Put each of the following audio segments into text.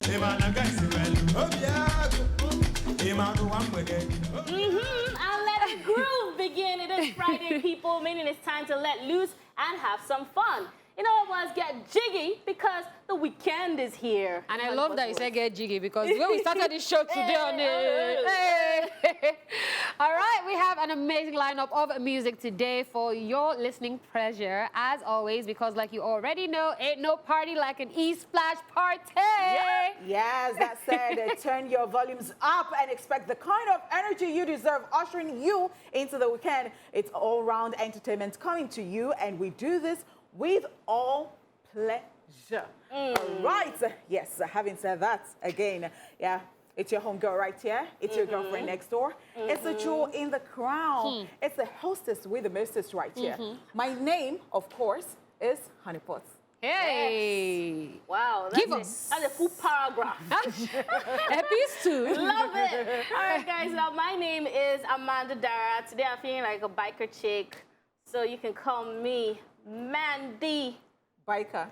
And let the groove begin. It is Friday, people, meaning it's time to let loose and have some fun. In other words, get jiggy because the weekend is here. And I love that you said get jiggy because when we started this show today on it. All right, we have an amazing lineup of music today for your listening pleasure, as always, because like you already know, ain't no party like an Esplash party. Yeah. Yes, that said, turn your volumes up and expect the kind of energy you deserve, ushering you into the weekend. It's all-round entertainment coming to you, and we do this with all pleasure. All right. Yes, having said that, again, yeah, it's your homegirl right here. It's your girlfriend next door. It's the jewel in the crown. It's the hostess with the mostest right here. My name, of course, is Honeypot. Hey. Yes. Wow. Give us. That's a full paragraph. Episode 2. Love it. All right, guys. Now, my name is Amanda Dara. Today, I'm feeling like a biker chick. So you can call me Mandy. Biker.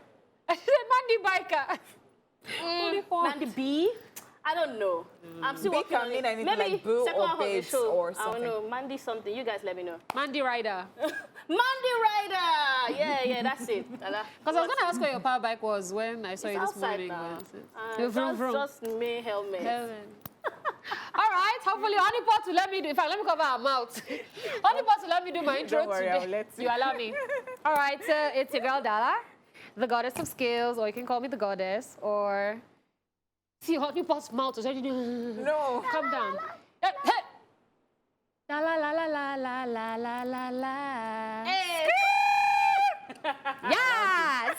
Mandy Biker. Mandy B? I don't know. I'm still working on it. Maybe Maybe like Boo second or half of the Babes show. or I something. don't know. Mandy something. You guys let me know. Mandy Rider. Mandy Rider! Yeah, that's it. Because I was going to ask what your power bike was when I saw you this morning. Now. Just me helmet. All right, hopefully Honeypot will let me do, in fact, let me cover our mouth. Honeypot will let me do my intro Don't worry, today. I'll let you. You allow me. All right, so it's your girl Dala, the goddess of skills, or you can call me the goddess, or... See, Honeypot's mouth is already... No. Calm down. Hey, hey. La la la la la la la la la la. Hey. Yes!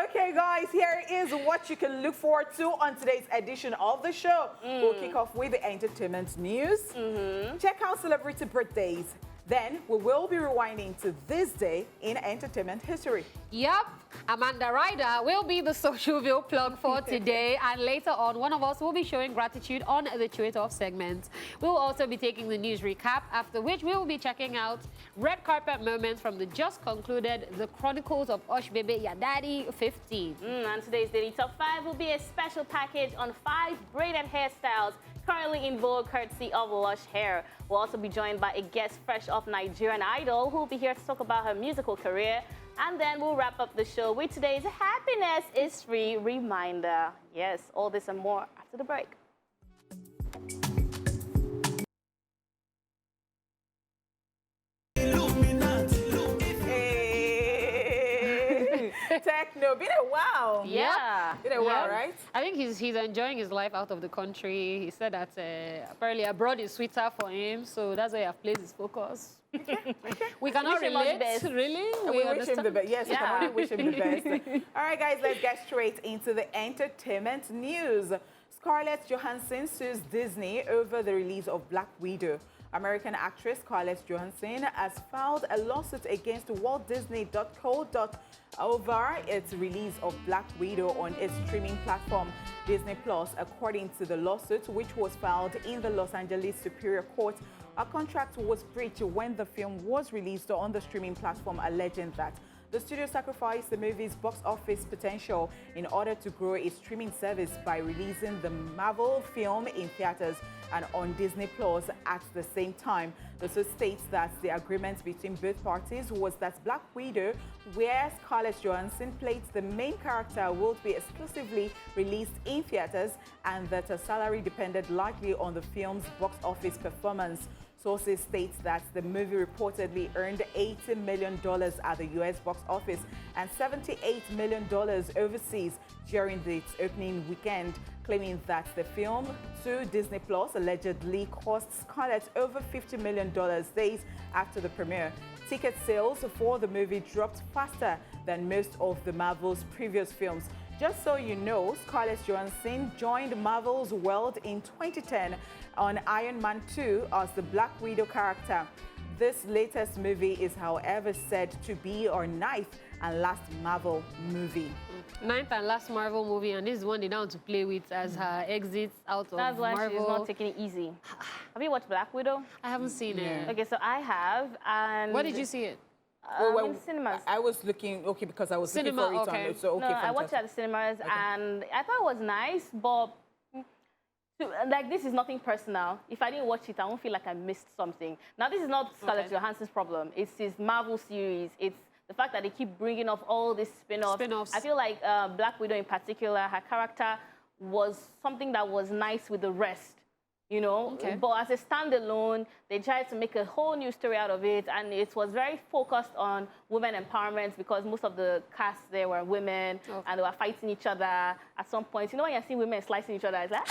Okay, guys, here is what you can look forward to on today's edition of the show. We'll kick off with the entertainment news. Check out celebrity birthdays. Then we will be rewinding to this day in entertainment history. Yep, Amanda Ryder will be the social view plug for today, and later on, one of us will be showing gratitude on the Chew It Off segment. We'll also be taking the news recap, after which we will be checking out red carpet moments from the just concluded The Chronicles of Ush Baby Ya Daddy 15. And today's Daily Top 5 will be a special package on 5 braided hairstyles currently in vogue courtesy of Lush Hair. We'll also be joined by a guest fresh off Nigerian Idol who will be here to talk about her musical career. And then we'll wrap up the show with today's Happiness is Free reminder. Yes, all this and more after the break. Techno, been a while. Yeah. Been a while, right? I think he's enjoying his life out of the country. He said that apparently abroad is sweeter for him, so that's why he has placed his focus. We cannot Wish him all the relate, best. really. We wish him the best. Yes, we can only wish him the best. All right, guys, let's get straight into the entertainment news. Scarlett Johansson sues Disney over the release of Black Widow. American actress Scarlett Johansson has filed a lawsuit against Walt Disney over its release of Black Widow on its streaming platform Disney Plus. According to the lawsuit, which was filed in the Los Angeles Superior Court, a contract was breached when the film was released on the streaming platform, alleging that the studio sacrificed the movie's box office potential in order to grow its streaming service by releasing the Marvel film in theaters and on Disney Plus at the same time. The suit states that the agreement between both parties was that Black Widow, where Scarlett Johansson played the main character, would be exclusively released in theaters and that her salary depended largely on the film's box office performance. Sources state that the movie reportedly earned $80 million at the US box office and $78 million overseas during its opening weekend, claiming that the film to Disney Plus allegedly cost Scarlett over $50 million days after the premiere. Ticket sales for the movie dropped faster than most of the Marvel's previous films. Just so you know, Scarlett Johansson joined Marvel's world in 2010 on Iron Man 2 as the Black Widow character. This latest movie is, however, said to be our ninth and last Marvel movie. Ninth and last Marvel movie, and this is one they don't want to play with as her exit out of That's why Marvel. she's not taking it easy. Have you watched Black Widow? I haven't seen it. Okay, so I have, and... Where did you see it? In cinemas. I was looking, okay, because I was Cinema, looking for it okay. on, so okay, No, I fantastic. watched it at the cinemas, Okay. and I thought it was nice, but like, this is nothing personal. If I didn't watch it, I won't feel like I missed something. Now, this is not Scarlett Johansson's problem. It's his Marvel series. It's the fact that they keep bringing up all these spin-offs. I feel like Black Widow in particular, her character was something that was nice with the rest, you know? Okay. But as a standalone, they tried to make a whole new story out of it, and it was very focused on women empowerment because most of the cast there were women, and they were fighting each other at some point. You know, when you see women slicing each other, it's like,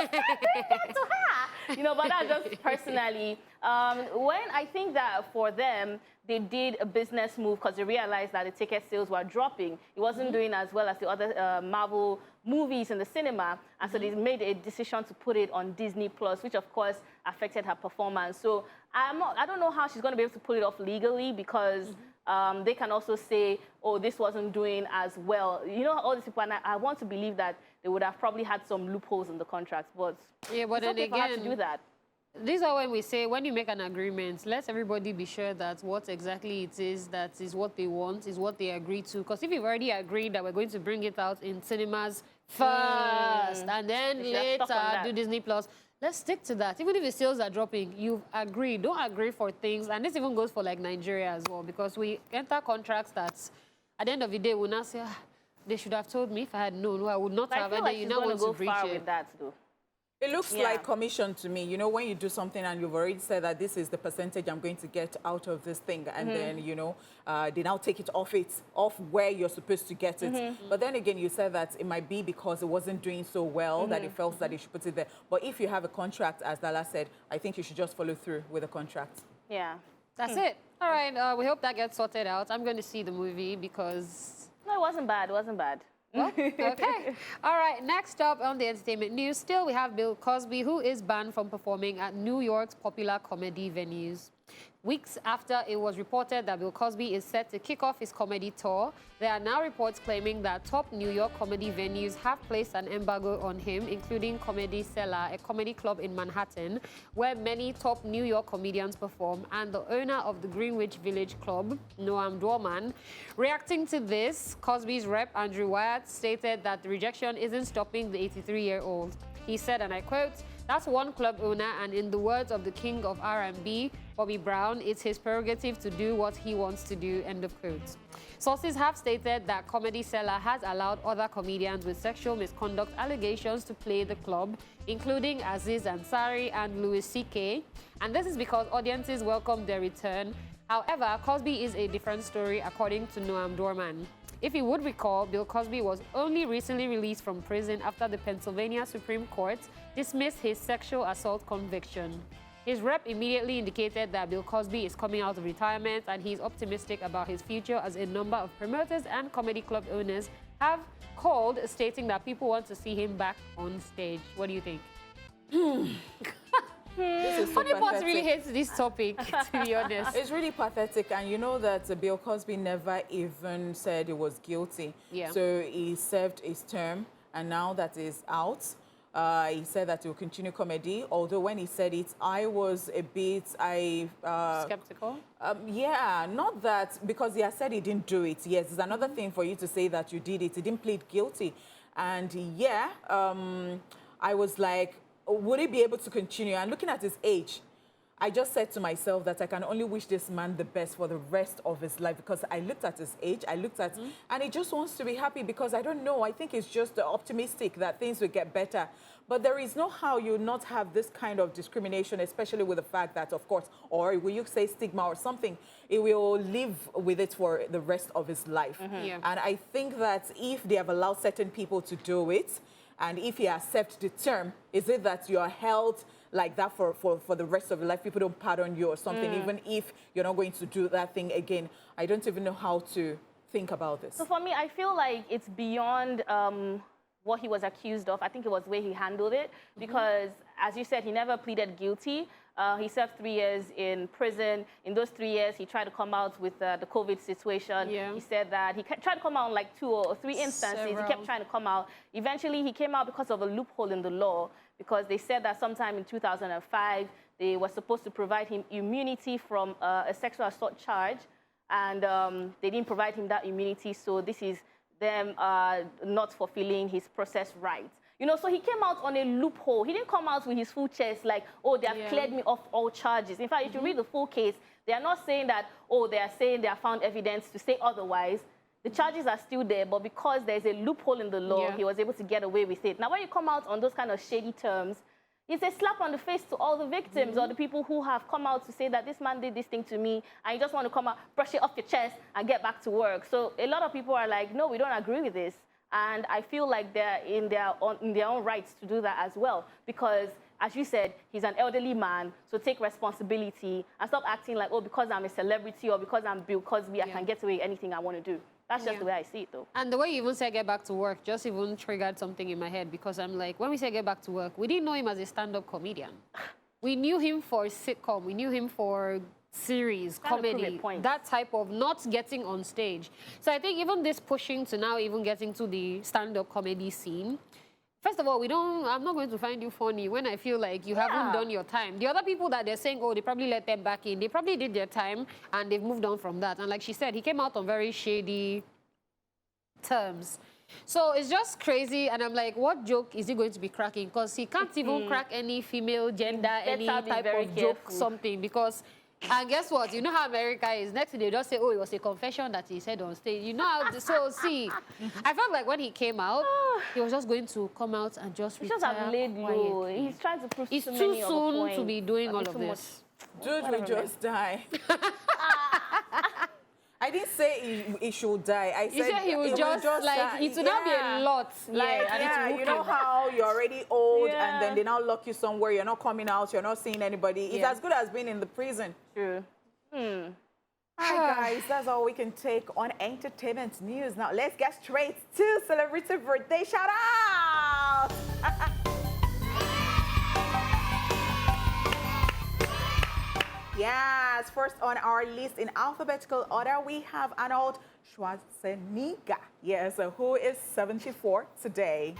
to her. You know, but that's just personally. When I think that for them, they did a business move because they realized that the ticket sales were dropping. It wasn't doing as well as the other Marvel movies in the cinema, and so they made a decision to put it on Disney Plus, which of course affected her performance. So I don't know how she's going to be able to pull it off legally because they can also say, oh, this wasn't doing as well. You know, all these people, and I want to believe that they would have probably had some loopholes in the contracts, but yeah, but it's then okay for her to again, do that. these are when we say, when you make an agreement, let everybody be sure that what exactly it is that is what they want, is what they agree to. Because if you've already agreed that we're going to bring it out in cinemas first, and then later do Disney Plus, let's stick to that. Even if the sales are dropping, you've agreed. Don't agree for things. And this even goes for like Nigeria as well, because we enter contracts that at the end of the day, we'll not say, they should have told me if I had known, I would not have. I feel like you she's now going to want go to far breach it. with that, though. It looks like commission to me. You know, when you do something and you've already said that this is the percentage I'm going to get out of this thing, and then, you know, they now take it off where you're supposed to get it. But then again, you said that it might be because it wasn't doing so well that it felt that you should put it there. But if you have a contract, as Dala said, I think you should just follow through with the contract. Yeah. That's it. All right, we hope that gets sorted out. I'm going to see the movie because... No, it wasn't bad. It wasn't bad. Well, okay. All right, next up on the entertainment news, still we have Bill Cosby, who is banned from performing at New York's popular comedy venues. Weeks after it was reported that Bill Cosby is set to kick off his comedy tour, there are now reports claiming that top New York comedy venues have placed an embargo on him, including Comedy Cellar, a comedy club in Manhattan, where many top New York comedians perform, and the owner of the Greenwich Village Club, Noam Dorman. Reacting to this, Cosby's rep, Andrew Wyatt, stated that the rejection isn't stopping the 83-year-old. He said, and I quote, "That's one club owner, and in the words of the king of R&B, Bobby Brown, it's his prerogative to do what he wants to do," end of quote. Sources have stated that Comedy Cellar has allowed other comedians with sexual misconduct allegations to play the club, including Aziz Ansari and Louis C.K., and this is because audiences welcome their return. However, Cosby is a different story, according to Noam Dorman. If you would recall, Bill Cosby was only recently released from prison after the Pennsylvania Supreme Court dismissed his sexual assault conviction. His rep immediately indicated that Bill Cosby is coming out of retirement and he's optimistic about his future, as a number of promoters and comedy club owners have called, stating that people want to see him back on stage. What do you think? This is so Honey Pot pathetic. really hates this topic, to be honest. It's really pathetic, and you know that Bill Cosby never even said he was guilty. Yeah. So he served his term, and now that he's out, he said that he will continue comedy. Although when he said it, I was a bit, Skeptical? yeah, not that, because he has said he didn't do it. Yes, it's another thing for you to say that you did it. He didn't plead guilty. And yeah, I was like, would he be able to continue? And looking at his age, I just said to myself that I can only wish this man the best for the rest of his life, because I looked at his age, and he just wants to be happy, because I don't know, I think he's just optimistic that things will get better. But there is no how you not have this kind of discrimination, especially with the fact that, of course, or will you say stigma or something, he will live with it for the rest of his life. Yeah. And I think that if they have allowed certain people to do it, and if you accept the term, is it that you are held like that for the rest of your life? People don't pardon you or something, even if you're not going to do that thing again. I don't even know how to think about this. So for me, I feel like it's beyond what he was accused of. I think it was the way he handled it, because, as you said, he never pleaded guilty. He served 3 years in prison. In those 3 years, he tried to come out with the COVID situation. Yeah. He said that he tried to come out in like 2 or 3 instances. Several. He kept trying to come out. Eventually, he came out because of a loophole in the law, because they said that sometime in 2005, they were supposed to provide him immunity from a sexual assault charge. and they didn't provide him that immunity. So this is them not fulfilling his process rights. You know, so he came out on a loophole. He didn't come out with his full chest like, oh, they have cleared me of all charges. In fact, if you read the full case, they are not saying that, oh, they are saying they have found evidence to say otherwise. The charges are still there, but because there's a loophole in the law, he was able to get away with it. Now, when you come out on those kind of shady terms, it's a slap on the face to all the victims or the people who have come out to say that this man did this thing to me, and you just want to come out, brush it off your chest, and get back to work. So a lot of people are like, no, we don't agree with this. And I feel like they're in their own rights to do that as well. Because, as you said, he's an elderly man, so take responsibility and stop acting like, oh, because I'm a celebrity or because I can get away with anything I want to do. That's just the way I see it, though. And the way you even say get back to work just even triggered something in my head, because I'm like, when we say get back to work, we didn't know him as a stand-up comedian. We knew him for sitcom. We knew him for series, comedy, that type of not getting on stage. So I think even this pushing to now even getting to the stand-up comedy scene, first of all, I'm not going to find you funny when I feel like you haven't done your time. The other people that they're saying, oh, they probably let them back in, they probably did their time and they've moved on from that. And like she said, he came out on very shady terms. So it's just crazy, and I'm like, what joke is he going to be cracking? Because he can't even crack any female gender, any type of joke, something, because... And guess what? You know how America is. Next thing they just say, oh, it was a confession that he said on stage. You know how... So, see, I felt like when he came out, he was just going to come out and just retire. He just have laid low. He's trying to prove it's too soon to be doing all of this. Dude will just die. I didn't say he should die. I said he would just like, it would not be a lot. Like, you know how you're already old and then they now lock you somewhere, you're not coming out, you're not seeing anybody. It's as good as being in the prison. True. All right, guys, that's all we can take on entertainment news. Now, let's get straight to celebrity birthday shout-out. Yes, first on our list in alphabetical order, we have Arnold Schwarzenegger. Yes, who is 74 today.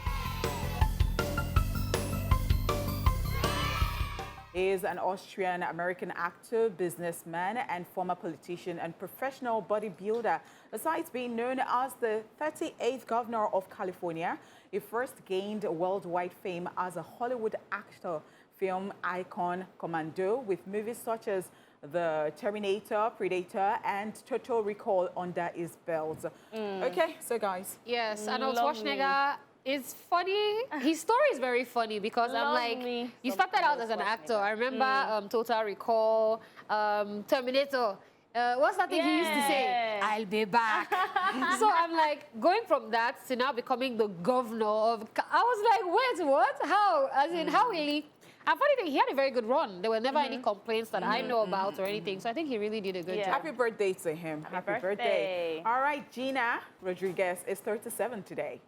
He is an Austrian-American actor, businessman, and former politician and professional bodybuilder. Besides being known as the 38th governor of California, he first gained worldwide fame as a Hollywood actor, film icon, commando, with movies such as The Terminator, Predator, and Total Recall under his belt. Okay, so guys. Yes, Arnold Schwarzenegger is funny. His story is very funny because I'm like, you started out as an actor. I remember Total Recall, Terminator. What's that thing he used to say? I'll be back. So I'm like, going from that to now becoming the governor of... I was like, wait, what? How? As in, how really... And funny thing, he had a very good run. There were never any complaints that I know about or anything. So I think he really did a good job. Happy birthday to him. Happy birthday. All right, Gina Rodriguez is 37 today.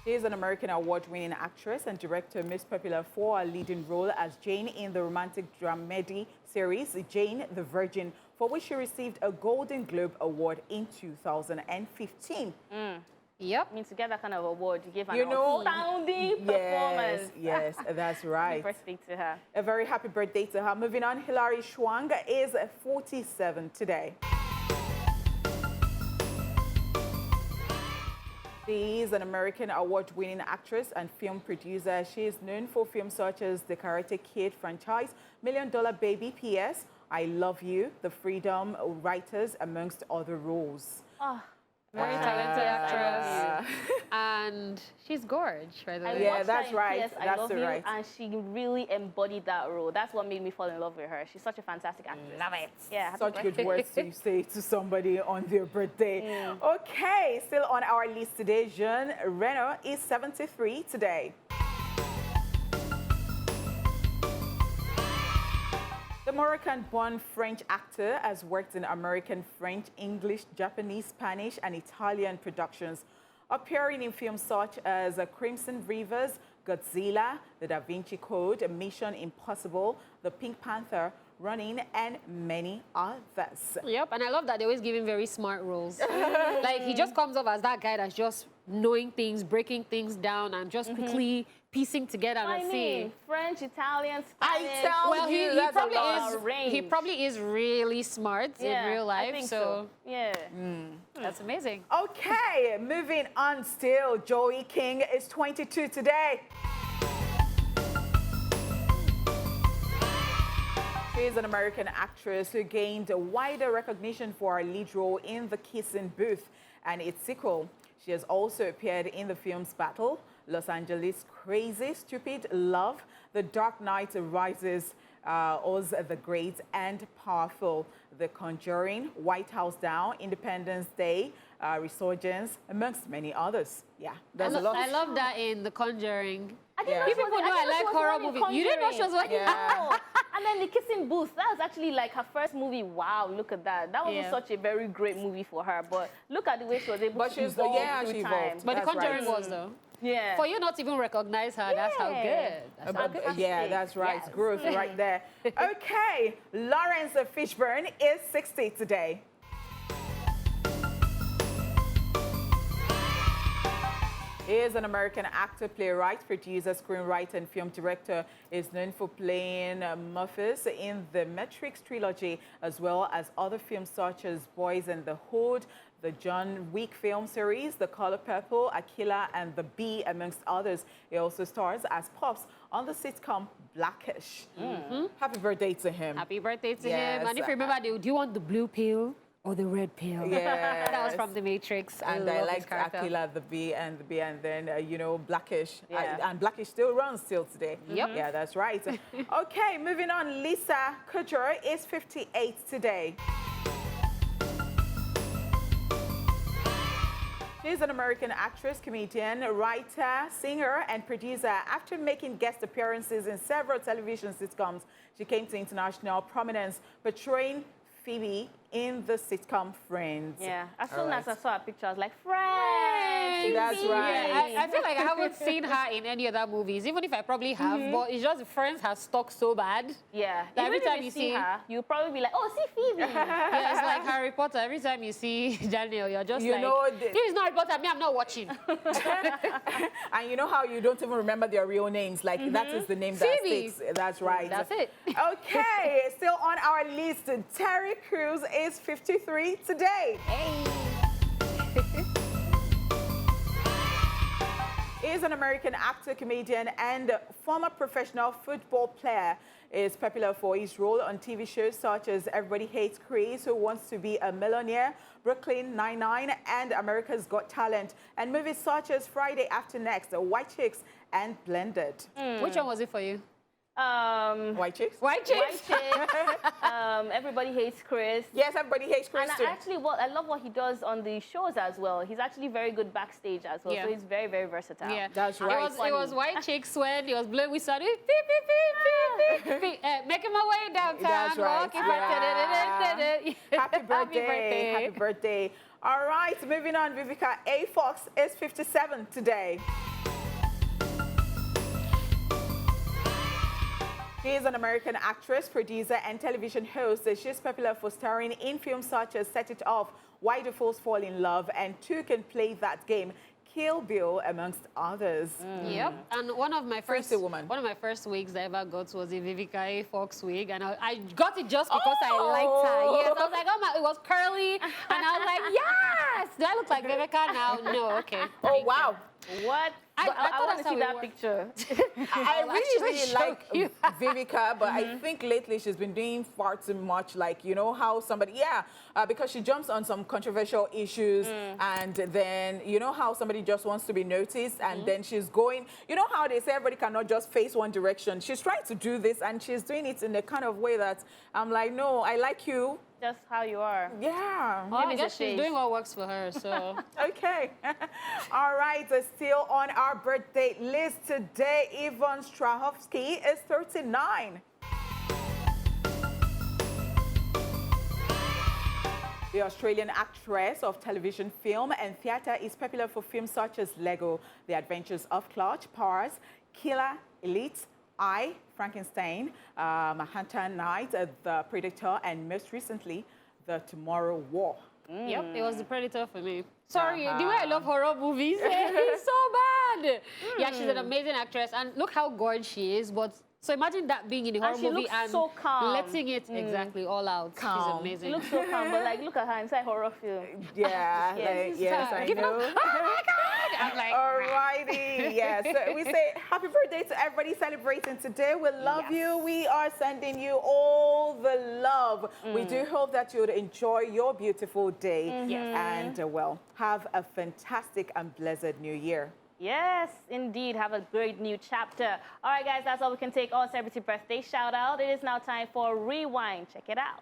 She is an American award-winning actress and director, most popular for her leading role as Jane in the romantic dramedy series Jane the Virgin, for which she received a Golden Globe Award in 2015. Yep. I mean, to get that kind of award, you give an outstanding performance. Yes, that's right. Happy birthday to her. A very happy birthday to her. Moving on, Hilary Swank is 47 today. She is an American award-winning actress and film producer. She is known for films such as the Karate Kid franchise, $1 Million Baby, P.S., I Love You, The Freedom Writers, amongst other roles. Very talented actress. And she's gorgeous, by the way. Yeah, that's right. Yes, that's right. And she really embodied that role. That's what made me fall in love with her. She's such a fantastic actress. Love it. Yeah, such good words to say to somebody on their birthday. Okay, still on our list today, Jean Reno is 73 today. The Moroccan-born French actor has worked in American, French, English, Japanese, Spanish, and Italian productions, appearing in films such as Crimson Rivers, Godzilla, The Da Vinci Code, Mission Impossible, The Pink Panther, Running, and many others. Yep, and I love that they always give him very smart roles. Like, he just comes off as that guy that's just knowing things, breaking things down, and just quickly piecing together I and mean, seeing. French, Italian, I Spanish. tell Well, you, he that's a probably lot. is. He probably is really smart in real life. I think so. Yeah. That's amazing. Okay, moving on still. Joey King is 22 today. She is an American actress who gained a wider recognition for her lead role in The Kissing Booth and its sequel. She has also appeared in the films Battle, Los Angeles, Crazy, Stupid, Love, The Dark Knight Rises, Oz the Great and Powerful, The Conjuring, White House Down, Independence Day, Resurgence, amongst many others. Yeah, there's a lot. I love that in The Conjuring. I didn't Yeah. know she People was- know I didn't like she was horror one in movies. You didn't know she was one. Conjuring. Yeah. No. And then The Kissing Booth, that was actually like her first movie. Wow, look at that. That wasn't Yeah. such a very great movie for her, but look at the way she was able But to she's evolve yeah, through she time. evolved. But The That's Conjuring right. was though. Yeah. For you not to even recognize her, that's how Yeah. good. That's how good. Yeah, that's right. Yes. Growth right there. Okay, Lawrence Fishburne is 60 today. He is an American actor, playwright, producer, screenwriter, and film director. He is known for playing Murphys in the Matrix trilogy, as well as other films such as Boys in the Hood, the John Wick film series, The Color Purple, Aquila, and The Bee, amongst others. He also stars as Pops on the sitcom Blackish. Happy birthday to him. Happy birthday to Yes. him. And if you remember, do you want the blue pill or the red pill? Yes. That was from The Matrix. And I love his liked character. Aquila, the bee, and then, Blackish. Yeah. And Blackish still runs still today. Yep. Yeah, that's right. Okay, moving on. Lisa Kudrow is 58 today. She's an American actress, comedian, writer, singer, and producer. After making guest appearances in several television sitcoms, she came to international prominence, portraying Phoebe in the sitcom Friends. Yeah. As All soon right. as I saw a picture, I was like, Friends. That's Phoebe." right. Yeah, I feel like I haven't seen her in any other movies, even if I probably have, but it's just Friends has stuck so bad. Yeah. Like, every Even time if you see see- her, you'll probably be like, oh, see Phoebe. Yeah, it's like Harry Potter. Every time you see Daniel, you're just You like, know, this is not Harry Potter, me, I'm not watching. And you know how you don't even remember their real names? Like, that is the name that Phoebe. sticks. That's right. That's it. Okay, still on our list, Terry Crews is 53 today. He is an American actor, comedian, and former professional football player. He is popular for his role on TV shows such as Everybody Hates Chris, Who Wants to Be a Millionaire, Brooklyn Nine-Nine, and America's Got Talent, and movies such as Friday After Next, White Chicks, and Blended. Which one was it for you? White Chicks? White Chicks? White Chicks. Everybody Hates Chris. Yes, Everybody Hates Chris And too. I love what he does on the shows as well. He's actually very good backstage as well. Yeah. So he's very, very versatile. Yeah, That's It right. was White Chicks when he was blowing whistle. Beep, beep, beep, beep, beep, beep. Making my way downtown. That's right. Walking Yeah. Happy birthday. birthday. Happy birthday. All right, moving on. Vivica A. Fox is 57 today. She is an American actress, producer, and television host. She's popular for starring in films such as Set It Off, Why Do Fools Fall in Love, and Two Can Play That Game, Kill Bill, amongst others. Yep. And one of my Pretty woman. one of my first wigs I ever got was a Vivica A. Fox wig, and I got it just because I liked her. Yes, I was like, oh my, it was curly, and I was like, yes. Do I look like Vivica now? No. Okay. Oh, wow. What? I But I thought want to that's see how that it picture. I I'll really actually like show you. Vivica, but I think lately she's been doing far too much. Like, you know how somebody, because she jumps on some controversial issues, and then you know how somebody just wants to be noticed, and then she's going, you know how they say everybody cannot just face one direction. She's trying to do this, and she's doing it in a kind of way that I'm like, no, I like you. Just how you are. Yeah. Well, I Maybe it's guess a she's phase. doing what works for her. So Okay. All right. Still on our birthday list today, Yvonne Strahovski is 39. The Australian actress of television, film, and theatre is popular for films such as Lego, The Adventures of Clutch, Powers, Killer, Elite, I, Frankenstein, Manhattan Night, The Predator, and most recently, The Tomorrow War. Yep, it was The Predator for me. Sorry, the way I love horror movies, it's so bad. Yeah, she's an amazing actress, and look how gorgeous she is. But so imagine that being in a horror she movie looks and so calm. letting it exactly all out. Calm. She's amazing. She looks so calm, but like, look at her inside horror film. Yeah, yes, I know. Oh my God! I'm like, Alrighty, yes. So we say happy birthday to everybody celebrating today. We love you. We are sending you all the love. We do hope that you would enjoy your beautiful day. And, well, have a fantastic and blessed new year. Yes, indeed. Have a great new chapter. All right, guys, that's all we can take on Celebrity Birthday Shout Out. It is now time for Rewind. Check it out.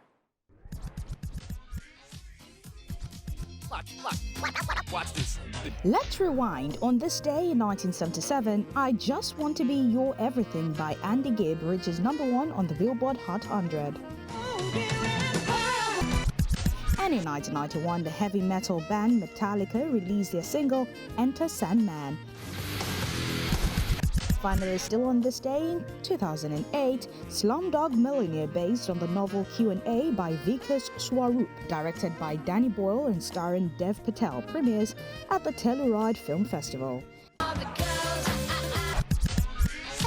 Watch this. Let's rewind. On this day in 1977, I Just Want to Be Your Everything by Andy Gibb reaches #1 on the Billboard Hot 100. And in 1991, the heavy metal band Metallica released their single Enter Sandman. Finally, still on this day in 2008, Slumdog Millionaire, based on the novel Q&A by Vikas Swaroop, directed by Danny Boyle and starring Dev Patel, premieres at the Telluride Film Festival. And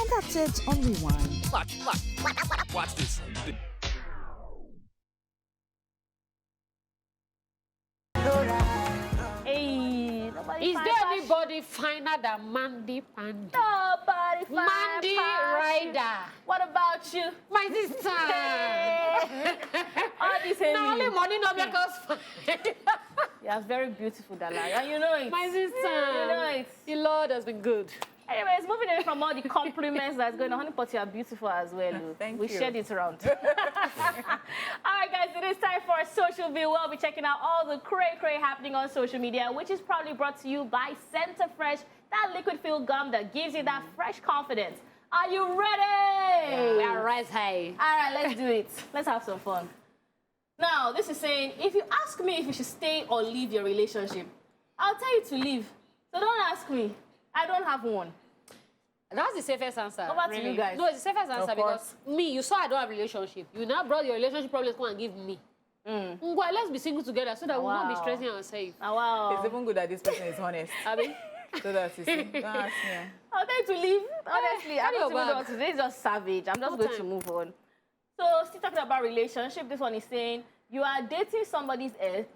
that's it on Rewind. Watch this. Hey, nobody is fine there fashion. anybody finer than Mandy Pandy? Nobody fine Mandy fashion. Ryder. What about you? My sister. All this heavy. Now only money no make us fine. Yeah, very beautiful, Dalai, and you know it. My sister. You know it. The Lord has been good. Anyways, moving away from all the compliments that's going on, Honey Pot, you are beautiful as well. Thank we you. shared it around. All right, guys, it is time for a social view. We'll be checking out all the cray-cray happening on social media, which is probably brought to you by Center Fresh, that liquid feel gum that gives you that fresh confidence. Are you ready? We are right high. All right, let's do it. Let's have some fun. Now, this is saying, if you ask me if you should stay or leave your relationship, I'll tell you to leave. So don't ask me. I don't have one. That's the safest answer. Over to you guys. No, it's the safest answer course. because me, you saw I don't have a relationship. You now brought your relationship problems come and give me. Well, let's be single together so that we'll not be Wow. stressing ourselves. Oh, wow. It's even good that this person is honest. Abi? So that you see. Don't ask me. I'll tell you to leave. Honestly, I carry don't your even know bag. what to say. It's just savage. I'm just No going to time. move on. So, still talking about relationship, this one is saying you are dating somebody's ex.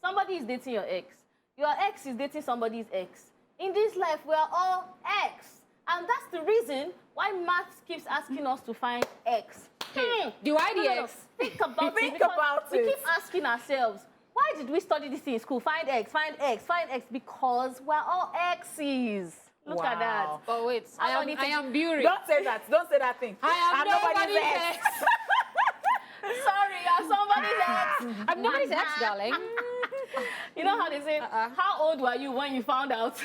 Somebody is dating your ex. Your ex is dating somebody's ex. In this life, we are all ex. And that's the reason why Max keeps asking us to find ex. Do I the No, ex? Think about it. Think because about we it. keep asking ourselves, why did we study this in school? Find X, find X, find X. Because we're all exes. Look at that. Wow. But wait, I am beauty. Don't say that. Don't say that thing. I am nobody's ex. ex. Sorry, you're somebody's ex. I'm nobody's ex, darling. You know how they say, how old were you when you found out?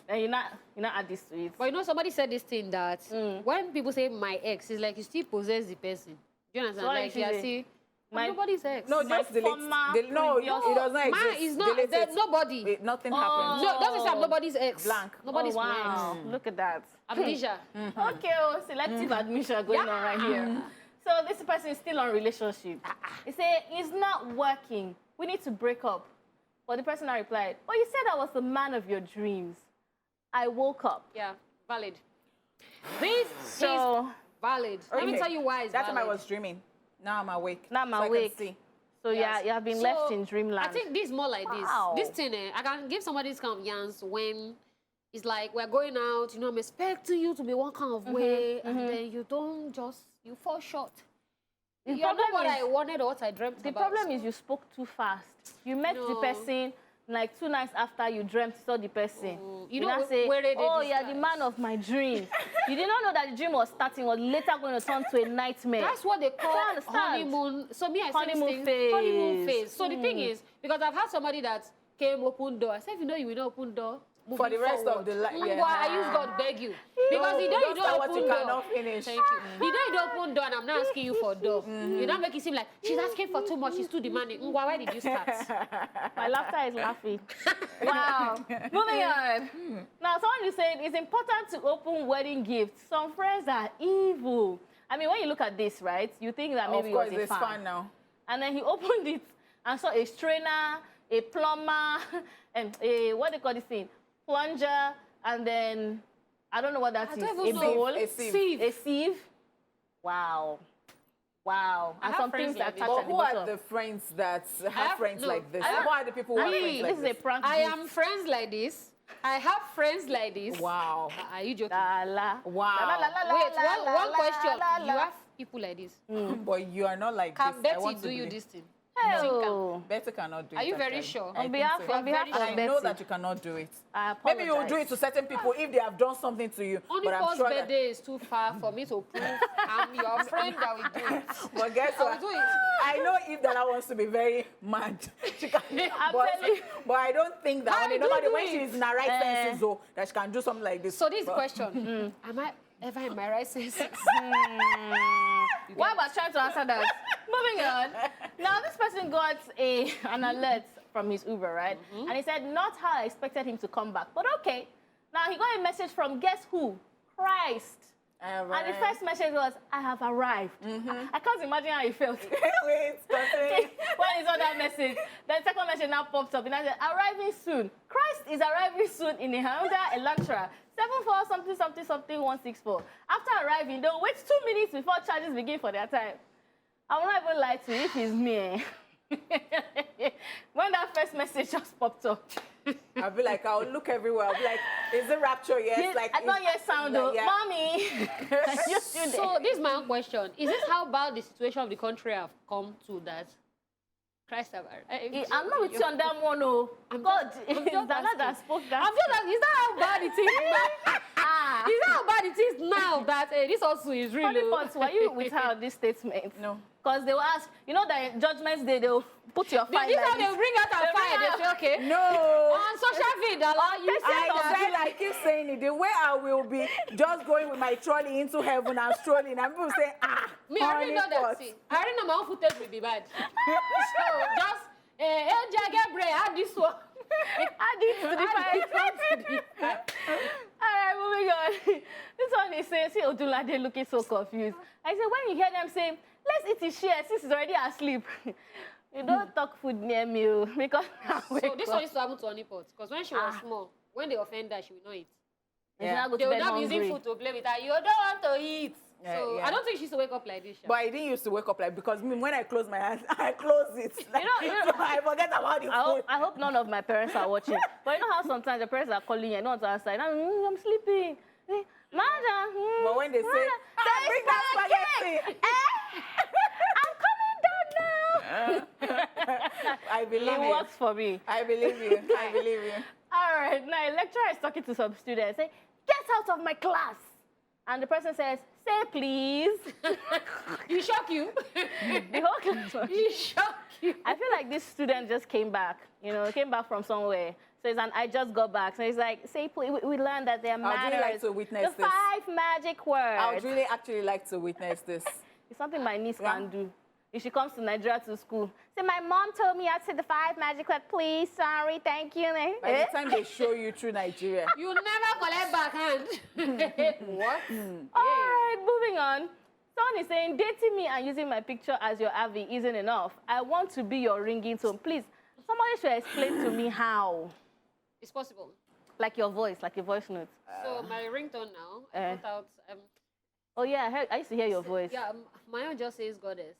And you're not add this to it. But you know, somebody said this thing that when people say my ex, it's like you still possess the person. Do you understand? So what Like did you she are say? see, My- nobody's ex. No, My just delete. former No, previous- it does not exist. Mine is not. Delete There's it. nobody. Nothing Oh. happened. No, doesn't say I'm nobody's ex. Blank. Nobody's Oh, wow. my ex. Look at that. Amnesia. Okay, selective admission going on right here. So this person is still on relationship. He said, it's not working. We need to break up. But the person I replied, but you said I was the man of your dreams. I woke up. Yeah, valid. This So is valid. Let me Okay. tell you why it's That valid. time I was dreaming. Now I'm awake. Now I'm so awake. I can see. So yeah, you have been left in dreamland. I think this is more like Wow. this. This thing, I can give somebody this kind of yarns when it's like we're going out, you know, I'm expecting you to be one kind of way, and then you don't just, you fall short. The You're not problem what is- I wanted or what I dreamt The about. problem is you spoke too fast. You met the No. person like 2 nights after you dreamt you saw the person. You now know say, where they did oh, this you're the guy?" man of my dreams. You did not know that the dream was starting or later going to turn to a nightmare. That's what they call I understand. honeymoon. So me, I say this Honeymoon thing, phase. honeymoon phase. So the thing is, because I've had somebody that came open door. I said, if you know you will not open door, For the rest of the life. Why I use God beg you? Because you know you don't start don't what open you door. cannot finish. Thank you. You know you don't open door and I'm not asking you for door. You don't make it seem like she's asking for too much, she's too demanding. Why did you start? My laughter is laughing. Wow. Moving on. Now, someone is saying it's important to open wedding gifts. Some friends are evil. I mean, when you look at this, right, you think that maybe Of course, it was a it's fun now. And then he opened it, and saw a strainer, a plumber, and a, what they call this thing? Plunger, and then, I don't know what that I is. don't A even know. bowl. A sieve. A sieve. Wow. Wow. I And have some friends things like that this. touch But at the who are bottom. the friends that have have- friends no, like this? I have- Who are the people who have friends This like is a this? prank. I gift. am friends like this. I have friends like this. Wow. Are you joking? La, la. Wow. La, la, la, la, Wait, la, one la, question. la, You la. have people like this. But you are not like Can this. I Betty want to do you believe. this thing? Oh. Betty cannot do it. Are you very actually. sure? I On think behalf, so. on behalf very of sure. I Betty. know that you cannot do it. I Maybe you'll do apologize. it to certain people if they have done something to you. Only but I'm first sure that. birthday is too far for me to prove I'm your friend that will do it. But guess I will what? do it. I know if Dala wants to be very mad, she can. but, telling you. but I don't think that How when, do you nobody, do when it? she's in her right senses, though, that she can do something like this. So this is the But- question. Am I ever in my right senses? Why about trying to answer that? Moving on. Now, this person got an alert from his Uber, right? And he said, not how I expected him to come back. But okay. Now, he got a message from guess who? Christ. And the first message was, I have arrived. I can't imagine how he felt. Wait, continue. When he saw that message, the second message now popped up and I said, arriving soon. Christ is arriving soon in a Honda Elantra 74 something something something 164. After arriving, they'll wait 2 minutes before charges begin for their time. I will not even lie to you if it's me. When that first message just popped up. I'll be like, I'll look everywhere. I'll be like, is it rapture? Yes. Like, I don't hear sound though. like, yeah. Mommy. You still there. So this is my own question. Is this how bad the situation of the country have come to that? Christ have I'm not with you on that one, no. God, it's just Dana that asking. spoke that. I'm just like, is that how bad it is now? Ah. Is that how bad it is now that this also is real? Funny thoughts, were you with her on this statement? No. Because they will ask, you know that Judgment Day, they'll put your file This like how they this. bring out They and bring fire. They out- say, okay. No. On social media, you say that. I keep saying it. The way I will be just going with my trolley into heaven and strolling, and people say, ah, Me, I already know honey that. pot. See, I already know my own footage will be bad. So just, add this one. Add it to the file. All right, moving on. This one is saying, see Odulade looking so confused. I said, when you hear them saying, let's eat his share since he's already asleep. You don't talk food near me, oh, because So this one used to happen to Honeypot. Because when she was small, when they offend her, she will not eat. Yeah. They will not be using food to play with her. You don't want to eat. Yeah, So yeah. I don't think she used to wake up like this. Sha. But I didn't used to wake up like, because me, when I close my eyes, I close it. Like, You know- so I forget about the food. I hope none of my parents are watching. But you know how sometimes the parents are calling you and don't answer. I'm sleeping. Madam. But when they say, bring that spaghetti. I'm coming down now. I believe It you. works for me. I believe you. I believe you. All right, now a lecturer is talking to some students. Say, get out of my class. And the person says, say please. You shock you. The whole class. was- You shock you. I feel like this student just came back, came back from somewhere. So it's I just got back. So he's like, say please, we learned that there are I would manners. really like to witness the this. 5 magic words. I would really actually like to witness this. It's something my niece Yeah. can do. If she comes to Nigeria to school. Say, my mom told me I'd say the 5 magic words. Please, sorry, thank you. By the time they show you through Nigeria. You never collect backhand. What? All right, moving on. Someone is saying, dating me and using my picture as your Avi isn't enough. I want to be your ringing tone. Please, somebody should explain to me how. It's possible. Like your voice note. So my ringtone now, I Eh. put out. Oh, yeah, I used to hear your voice. Yeah, my own just says goddess.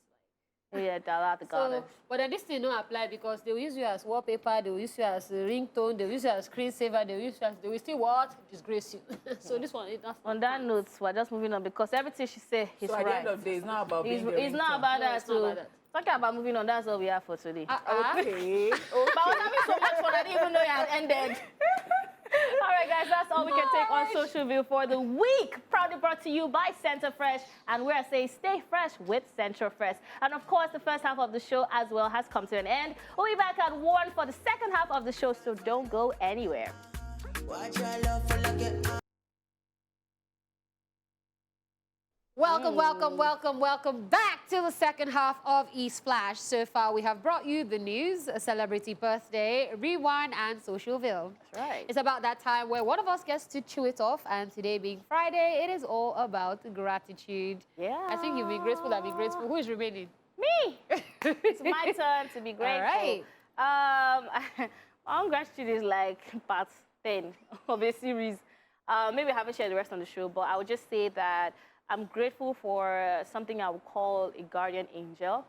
Oh, yeah, Dala the So, goddess. but then this thing don't apply because they will use you as wallpaper, they will use you as a ringtone, they will use you as screensaver, they will still what? Disgrace you. So this one, that's On that note, we're just moving on because everything she said is So at the right. end of the day, it's not about being the It's not ringtone. about No, that. it's not So about that. talking about moving on, that's all we have for today. Okay. But I was having so much fun, I didn't even know it had ended. All right, guys, that's all we can take on Social View for the week. Proudly brought to you by Center Fresh. And we're saying stay fresh with Center Fresh. And of course, the first half of the show as well has come to an end. We'll be back at 1 for the second half of the show, so don't go anywhere. Welcome back to the second half of Esplash. So far, we have brought you the news, a celebrity birthday, rewind, and Socialville. That's right. It's about that time where one of us gets to chew it off, and today being Friday, it is all about gratitude. Yeah. I think you've been grateful, I've been grateful. Who is remaining? Me. It's my turn to be grateful. All right. My own gratitude is like part 10 of a series. Maybe I haven't shared the rest on the show, but I would just say that I'm grateful for something I would call a guardian angel.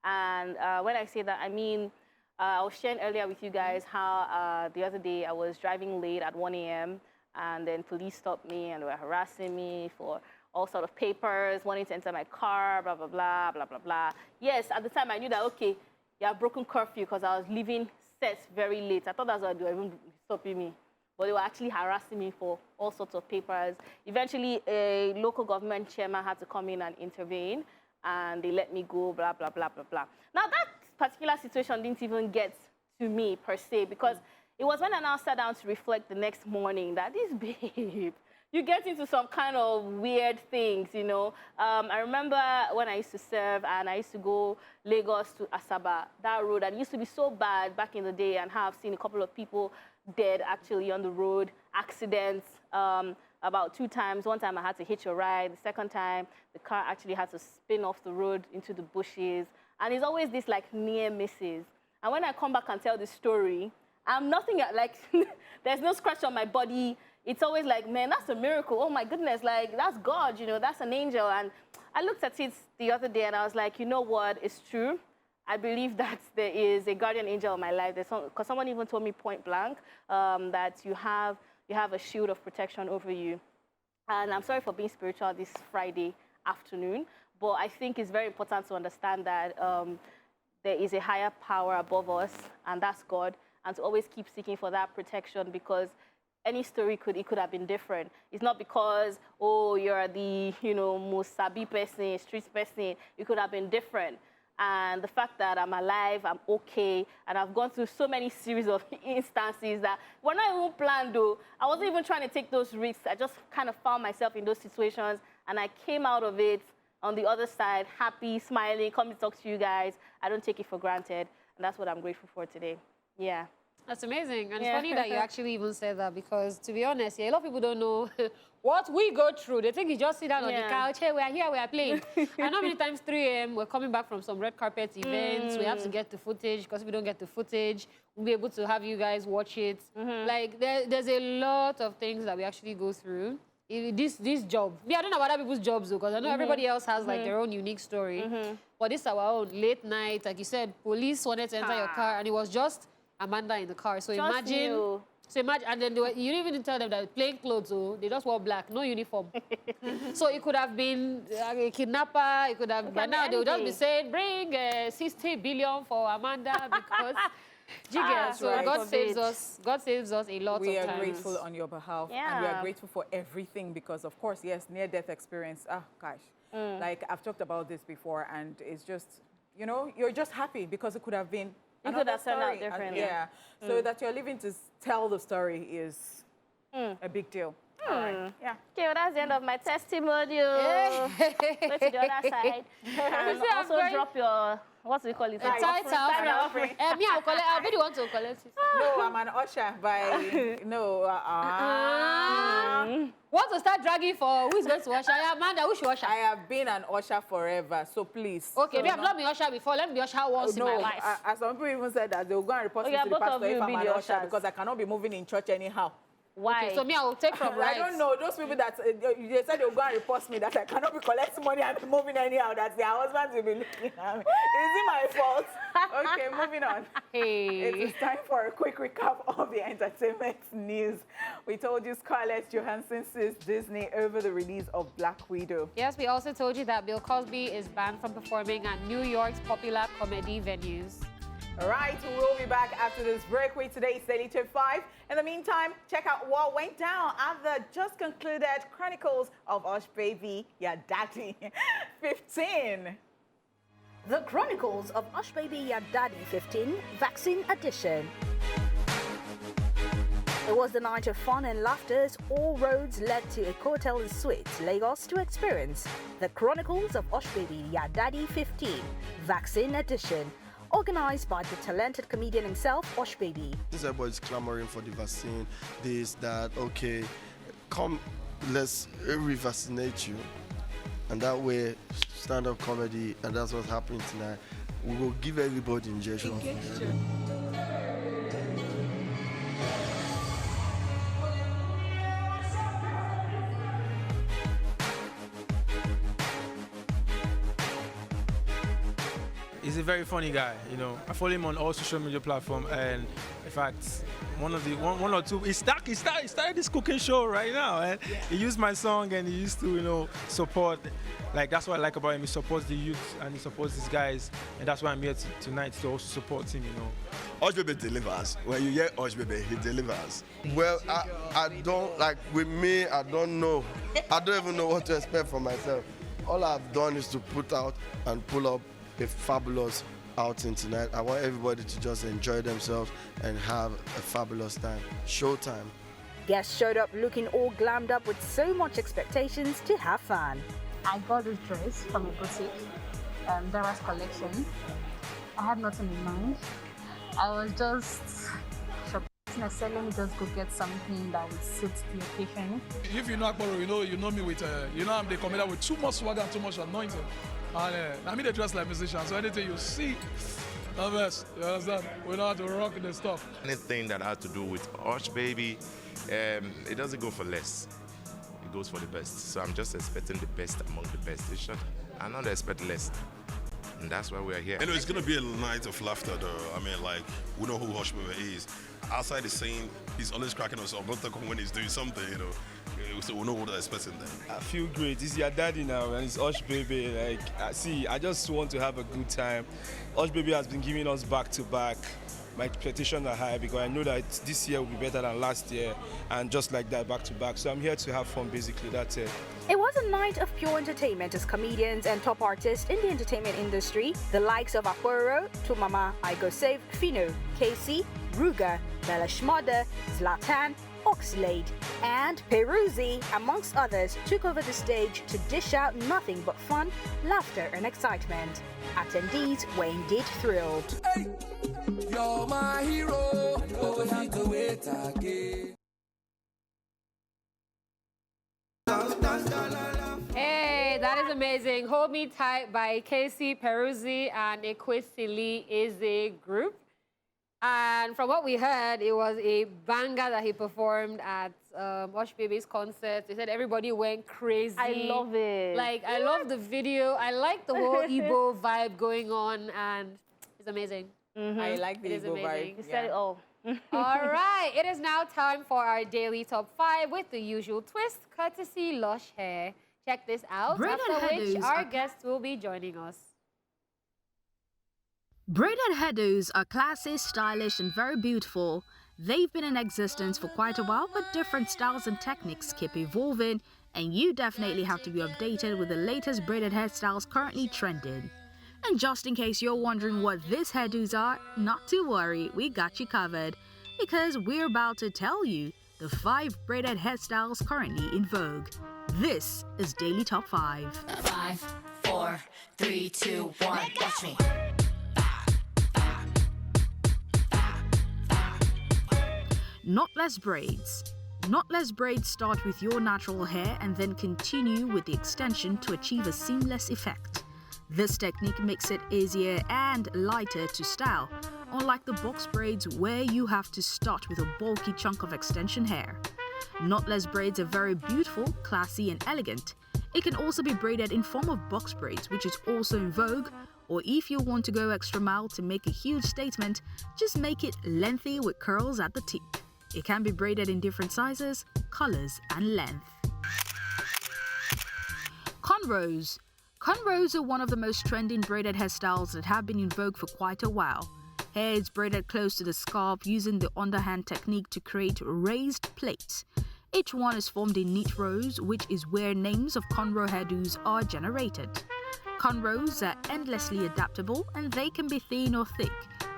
And when I say that, I mean, I was sharing earlier with you guys how the other day I was driving late at 1 a.m. and then police stopped me and were harassing me for all sort of papers, wanting to enter my car, blah, blah, blah, blah, blah, blah. Yes, at the time I knew that, okay, you have broken curfew because I was leaving set very late. I thought that's why they were even stopping me. But they were actually harassing me for all sorts of papers. Eventually, a local government chairman had to come in and intervene, and they let me go, blah, blah, blah, blah, blah. Now, that particular situation didn't even get to me, per se, because it was when I now sat down to reflect the next morning that this babe, you get into some kind of weird things, you know. I remember when I used to serve and I used to go Lagos to Asaba, that road, and it used to be so bad back in the day, and how I've seen a couple of people dead actually on the road, accidents, about 2 times. One time I had to hitch a ride. The second time, the car actually had to spin off the road into the bushes. And it's always this like near misses. And when I come back and tell the story, I'm nothing like, there's no scratch on my body. It's always like, man, that's a miracle. Oh my goodness, like that's God, you know, that's an angel. And I looked at it the other day and I was like, you know what, it's true. I believe that there is a guardian angel in my life. Because someone even told me point blank that you have a shield of protection over you. And I'm sorry for being spiritual this Friday afternoon, but I think it's very important to understand that there is a higher power above us, and that's God, and to always keep seeking for that protection, because any story could have been different. It's not because, oh, you're the, you know, most sabi person, street person. It could have been different. And the fact that I'm alive, I'm okay, and I've gone through so many series of instances that were not even planned, though. I wasn't even trying to take those risks. I just kind of found myself in those situations, and I came out of it on the other side, happy, smiling, coming to talk to you guys. I don't take it for granted, and that's what I'm grateful for today. Yeah. That's amazing. And it's funny that you actually even said that, because, to be honest, a lot of people don't know what we go through. They think you just sit down on the couch, hey, we are here, we are playing. And how many times 3 a.m. we're coming back from some red carpet events, we have to get the footage, because if we don't get the footage, we'll be able to have you guys watch it. Like, there's a lot of things that we actually go through. This job. I don't know about other people's jobs, though, because I know everybody else has, like, their own unique story. But this is our own late night. Like you said, police wanted to enter your car, and it was just Amanda in the car. So imagine, and then you didn't even tell them that plain clothes, oh, they just wore black, no uniform. So it could have been a kidnapper, it could have, but now they would just be saying, bring 60 billion for Amanda, because, so right. God saves us. God saves us a lot of times. We are grateful on your behalf, and we are grateful for everything, because, of course, yes, near-death experience, gosh. Like, I've talked about this before, and it's just, you know, you're just happy because it could have been it could have turned out differently. So that you're living to tell the story is a big deal. All right. Yeah. Okay, well, that's the end of my testimonial. Go to the other side. And also drop your, what do we call it? Offering. Me, I'll collect. I'll be the one to collect it. No, I'm an usher by, Want to start dragging for who's going to usher? Amanda, who should usher? I have been an usher forever, so please. Okay, me, I've not been usher before. Let me be usher once in my life. As some people even said that they'll go and report me to the pastor if I'm an usher, because I cannot be moving in church anyhow. Why? Okay, so me, I will take from right. I don't know. Those people that they said they'll go and report me that I cannot be collecting money and be moving anyhow, that their husbands will be looking at me. Is it my fault? Okay, moving on. Hey. It is time for a quick recap of the entertainment news. We told you Scarlett Johansson sues Disney over the release of Black Widow. Yes, we also told you that Bill Cosby is banned from performing at New York's popular comedy venues. All right, we'll be back after this break with today's Daily Tip 5. In the meantime, check out what went down at the just concluded Chronicles of Osh Baby, Ya Daddy 15. The Chronicles of Osh Baby Ya Daddy 15 Vaccine Edition. It was the night of fun and laughter as all roads led to a hotel and suites, Lagos, to experience the Chronicles of Osh Baby Ya Daddy 15 Vaccine Edition. Organized by the talented comedian himself, Osh Baby. Everybody's clamoring for the vaccine, this, that, okay, come, let's revaccinate you. and that way stand-up comedy, and that's what's happening tonight. We will give everybody injection. He's a very funny guy, you know. I follow him on all social media platforms, and in fact, one or two. He started this cooking show right now, and he used my song, and he used to, you know, support. Like, that's what I like about him. He supports the youth and he supports these guys, and that's why I'm here tonight to also support him, you know. Osh Baby delivers. When you hear Osh Baby, he delivers. Well, I don't, like, with me, I don't know. I don't even know what to expect from myself. All I've done is to put out and pull up a fabulous outing tonight. I want everybody to just enjoy themselves and have a fabulous time. Showtime. Guests showed up looking all glammed up with so much expectations to have fun. I got this dress from a boutique, Dara's collection. I had nothing in mind. I was just shopping and selling, just go get something that would suit the occasion. If you know Akbaro, you know me with, I'm the commander with too much swagger and too much anointing. And I mean, they dress like musicians, so anything you see, the best, you understand? We know how to rock the stuff. Anything that has to do with Osh Baby, it doesn't go for less. It goes for the best. So I'm just expecting the best among the best. I'm not expecting less. And that's why we're here. Anyway, it's going to be a night of laughter, though. I mean, like, we know who Osh Baby is. Outside the scene, he's always cracking us up. Not when he's doing something, you know. So we know what they're expecting then. I feel great. It's your daddy now, and it's Osh Baby. Like, I just want to have a good time. Osh Baby has been giving us back-to-back. My expectations are high because I know that this year will be better than last year, and just like that, back-to-back. So I'm here to have fun, basically. That's it. It was a night of pure entertainment as comedians and top artists in the entertainment industry, the likes of Akporo, Tumama, Igosave, Fino, Casey, Ruger, Bella Schmoder, Zlatan, Oxlade, and Peruzzi, amongst others, took over the stage to dish out nothing but fun, laughter, and excitement. Attendees were indeed thrilled. Hey, you're my hero. I don't have to wait again. Hey, that is amazing. Hold Me Tight by Casey, Peruzzi, and Ekwesili is a group. And from what we heard, it was a banger that he performed at Osh Baby's concert. They said everybody went crazy. I love it. Like, I love the video. I like the whole Igbo vibe going on, and it's amazing. I like the Igbo vibe. You said it all. All right, it is now time for our daily top 5 with the usual twist, courtesy Lush Hair. Check this out, after which our guests will be joining us. Braided hairdos are classy, stylish, and very beautiful. They've been in existence for quite a while, but different styles and techniques keep evolving, and you definitely have to be updated with the latest braided hairstyles currently trending. And just in case you're wondering what these hairdos are, not to worry, we got you covered, because we're about to tell you the 5 braided hairstyles currently in vogue. This is Daily Top 5. 5, 4, 3, 2, 1, watch me. Knotless braids. Knotless braids start with your natural hair and then continue with the extension to achieve a seamless effect. This technique makes it easier and lighter to style, unlike the box braids where you have to start with a bulky chunk of extension hair. Knotless braids are very beautiful, classy, and elegant. It can also be braided in form of box braids, which is also in vogue, or if you want to go extra mile to make a huge statement, just make it lengthy with curls at the tip. It can be braided in different sizes, colors, and length. Cornrows. Cornrows are one of the most trending braided hairstyles that have been in vogue for quite a while. Hair is braided close to the scalp using the underhand technique to create raised plaits. Each one is formed in neat rows, which is where names of cornrow hairdos are generated. Cornrows are endlessly adaptable, and they can be thin or thick,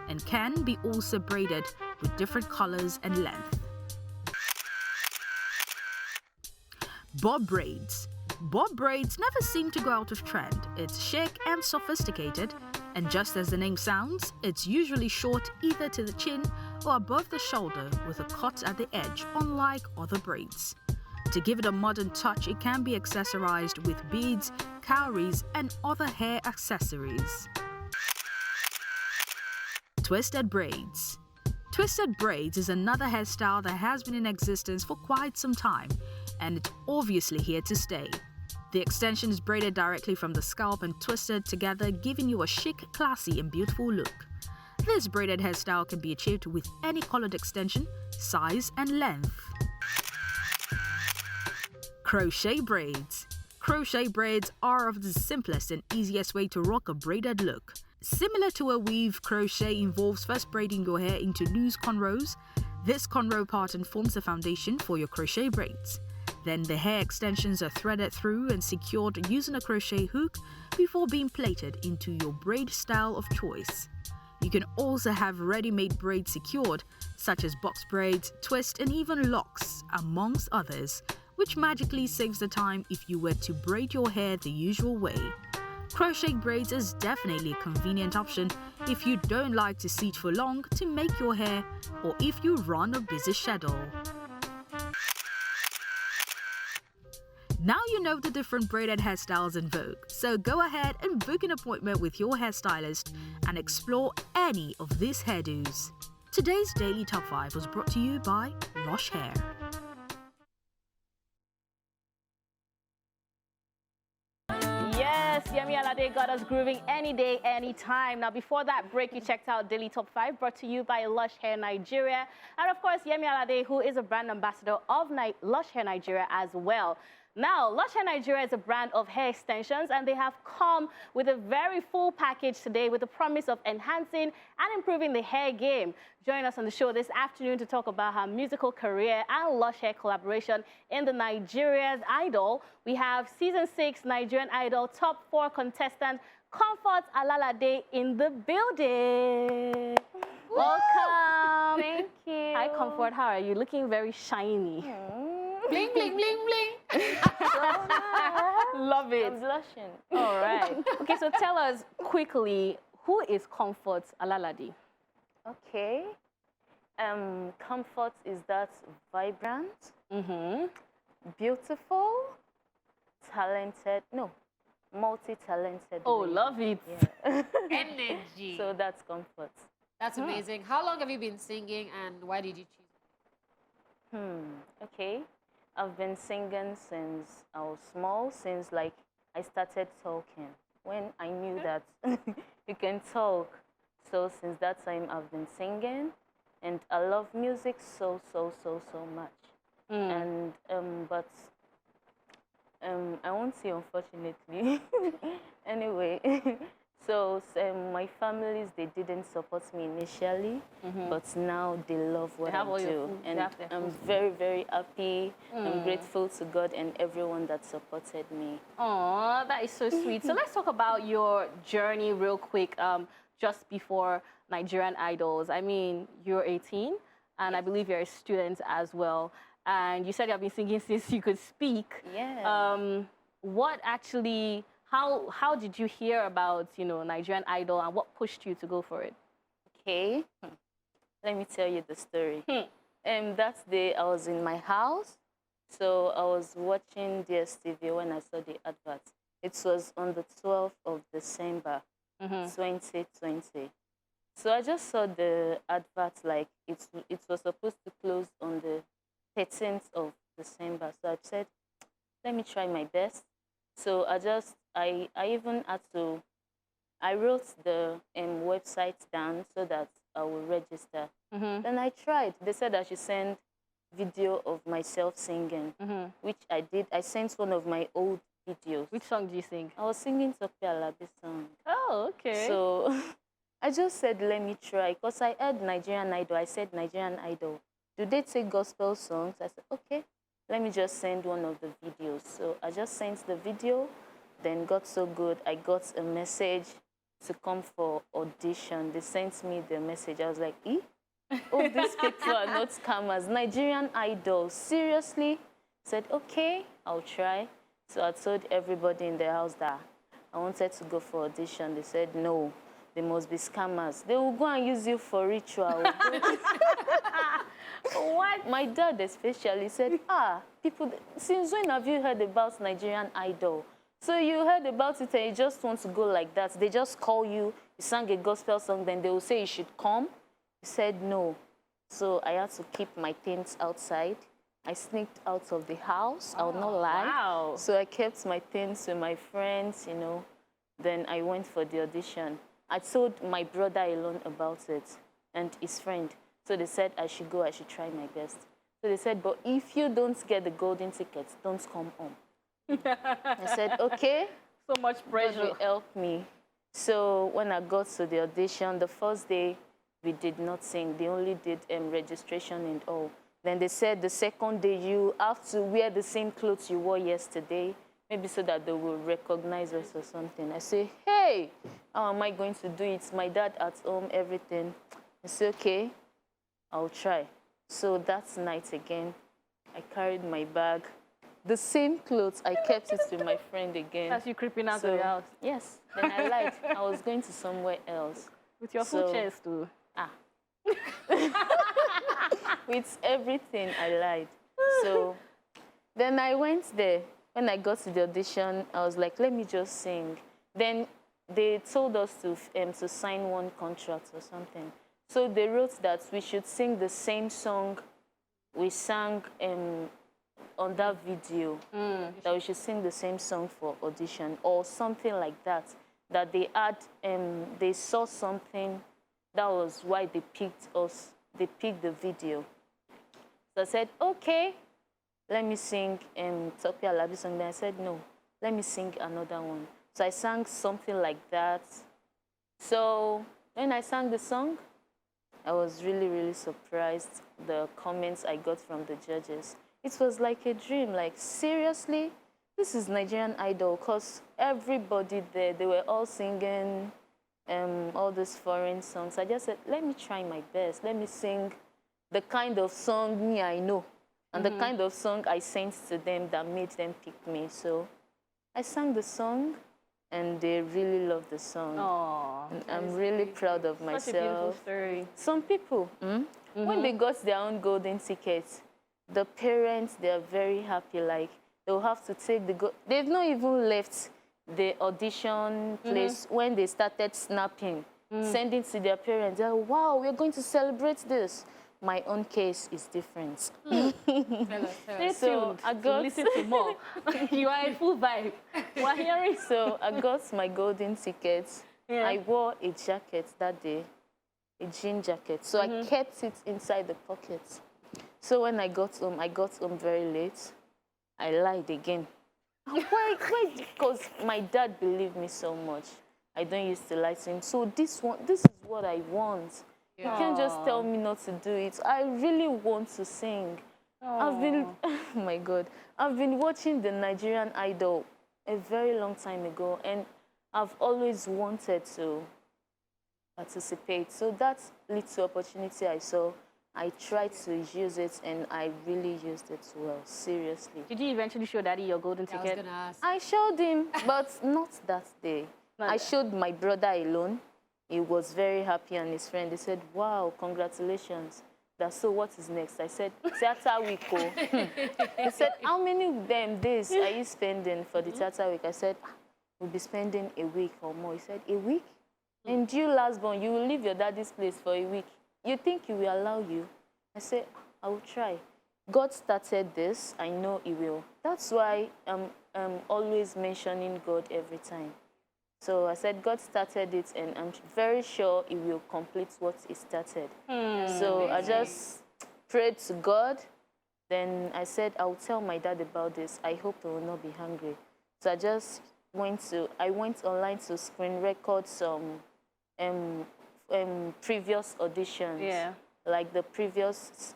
and can be also braided with different colors and length. Bob braids. Bob braids never seem to go out of trend. It's chic and sophisticated, and just as the name sounds, it's usually short either to the chin or above the shoulder with a cut at the edge, unlike other braids. To give it a modern touch, it can be accessorized with beads, cowries, and other hair accessories. Twisted braids. Twisted braids is another hairstyle that has been in existence for quite some time, and it's obviously here to stay. The extension is braided directly from the scalp and twisted together, giving you a chic, classy, and beautiful look. This braided hairstyle can be achieved with any colored extension, size, and length. Crochet braids. Crochet braids are of the simplest and easiest way to rock a braided look. Similar to a weave, crochet involves first braiding your hair into loose cornrows. This cornrow pattern forms the foundation for your crochet braids. Then the hair extensions are threaded through and secured using a crochet hook before being plaited into your braid style of choice. You can also have ready-made braids secured, such as box braids, twist, and even locks, amongst others, which magically saves the time if you were to braid your hair the usual way. Crochet braids is definitely a convenient option if you don't like to sit for long to make your hair, or if you run a busy schedule. Now you know the different braided hairstyles in vogue, so go ahead and book an appointment with your hairstylist and explore any of these hairdos. Today's Daily Top 5 was brought to you by Lush Hair. Yes, Yemi Alade got us grooving any day, anytime. Now, before that break, you checked out Daily Top 5, brought to you by Lush Hair Nigeria. And of course, Yemi Alade, who is a brand ambassador of Lush Hair Nigeria as well. Now, Lush Hair Nigeria is a brand of hair extensions, and they have come with a very full package today with the promise of enhancing and improving the hair game. Join us on the show this afternoon to talk about her musical career and Lush Hair collaboration in the Nigeria's Idol. We have Season 6 Nigerian Idol Top 4 contestant Comfort Alalade in the building. Welcome. Thank you. Hi, Comfort. How are you? Looking very shiny. Bling, bling, bling, bling. Love it. I'm blushing. All right. Okay, so tell us quickly, who is Comfort Alalade? Okay. Comfort is that vibrant, beautiful, talented, multi-talented. Oh, lady. love it. Yeah. Energy. So that's Comfort. That's amazing. How long have you been singing, and why did you choose? Okay. I've been singing since I was small, since like I started talking. When I knew that you can talk. So since that time I've been singing, and I love music so much. And but I won't say unfortunately. Anyway, so my families, they didn't support me initially, but now they love what I do, and I'm very happy. I'm grateful to God and everyone that supported me. Oh, that is so sweet. So let's talk about your journey real quick. Just before Nigerian Idols, I mean, you're 18, and I believe you're a student as well. And you said you have been singing since you could speak. Yeah. What actually? How did you hear about, Nigerian Idol, and what pushed you to go for it? Okay, let me tell you the story. That day I was in my house, so I was watching DSTV when I saw the advert. It was on the 12th of December, 2020. So I just saw the advert, like it was supposed to close on the 13th of December. So I said, let me try my best. So I even had to, I wrote the website down so that I will register. Then I tried. They said I should send video of myself singing, which I did. I sent one of my old videos. Which song do you sing? I was singing Tope Alabi song. Oh, okay. So I just said, let me try, because I heard Nigerian Idol. I said, Nigerian Idol, do they take gospel songs? I said, okay, let me just send one of the videos. So I just sent the video, then got so good. I got a message to come for audition. They sent me the message. I was like, oh, these people are not scammers. Nigerian Idol, seriously? I said, okay, I'll try. So I told everybody in the house that I wanted to go for audition. They said no. they must be scammers. They will go and use you for ritual. What? My dad especially said, people, since when have you heard about Nigerian Idol? So you heard about it and you just want to go like that. They just call you, you sang a gospel song, then they will say you should come. He said no. So I had to keep my things outside. I sneaked out of the house, I will not lie. Wow. So I kept my things with my friends, you know. Then I went for the audition. I told my brother alone about it and his friend. So they said I should go, I should try my best. So they said, but if you don't get the golden ticket, don't come home. I said, okay. So much pressure. God will help me. So when I got to the audition, the first day, we did not sing. They only did registration and all. Then they said the second day, you have to wear the same clothes you wore yesterday, maybe so that they will recognize us or something. I say, hey, how am I going to do it? My dad at home, everything. I say, okay, I'll try. So that night again, I carried my bag. The same clothes, I kept it with my friend again. As you creeping out of the house? Yes. Then I lied. I was going to somewhere else. With your full chest too? With everything, I lied. So then I went there. When I got to the audition, I was like, let me just sing. Then they told us to sign one contract or something. So they wrote that we should sing the same song we sang on that video, that we should sing the same song for audition or something like that, that they had, they saw something, that was why they picked us, they picked the video. So I said, okay, let me sing Topi Alabi song. Then I said, no, let me sing another one. So I sang something like that. So when I sang the song, I was really, really surprised the comments I got from the judges. It was like a dream, like, seriously? This is Nigerian Idol, because everybody there, they were all singing all these foreign songs. I just said, let me try my best. Let me sing the kind of song me I know, and the kind of song I sent to them that made them pick me. So I sang the song, and they really loved the song. Aww, I'm really proud of myself. Such a beautiful story. Some people, when they got their own golden tickets, the parents, they're very happy. Like, they'll have to take they've not even left the audition place when they started snapping, sending to their parents. They're, wow, we're going to celebrate this. My own case is different. So I got listen to more. You are in full vibe. We're hearing. So I got my golden tickets. Yeah. I wore a jacket that day, a jean jacket. So I kept it inside the pocket. So when I got home very late. I lied again. Why? Because my dad believed me so much. I don't used to lie to him. So this is what I want. You can't just tell me not to do it. I really want to sing. I've been, oh my God, I've been watching the Nigerian Idol a very long time ago, and I've always wanted to participate. So that little opportunity I saw, I tried to use it, and I really used it well, seriously. Did you eventually show Daddy your golden ticket? I was gonna ask. I showed him, but not that day. I showed my brother alone. He was very happy, and his friend, they said, wow, congratulations. So what is next? I said, theater week. He said, how many days are you spending for the theater week? I said, we'll be spending a week or more. He said, a week? And you, last born, you will leave your daddy's place for a week. You think he will allow you? I said, I will try. God started this. I know he will. That's why I'm always mentioning God every time. So I said, God started it, and I'm very sure he will complete what he started. So I just prayed to God. Then I said, I'll tell my dad about this. I hope he will not be hungry. So I went online to screen record some previous auditions, like the previous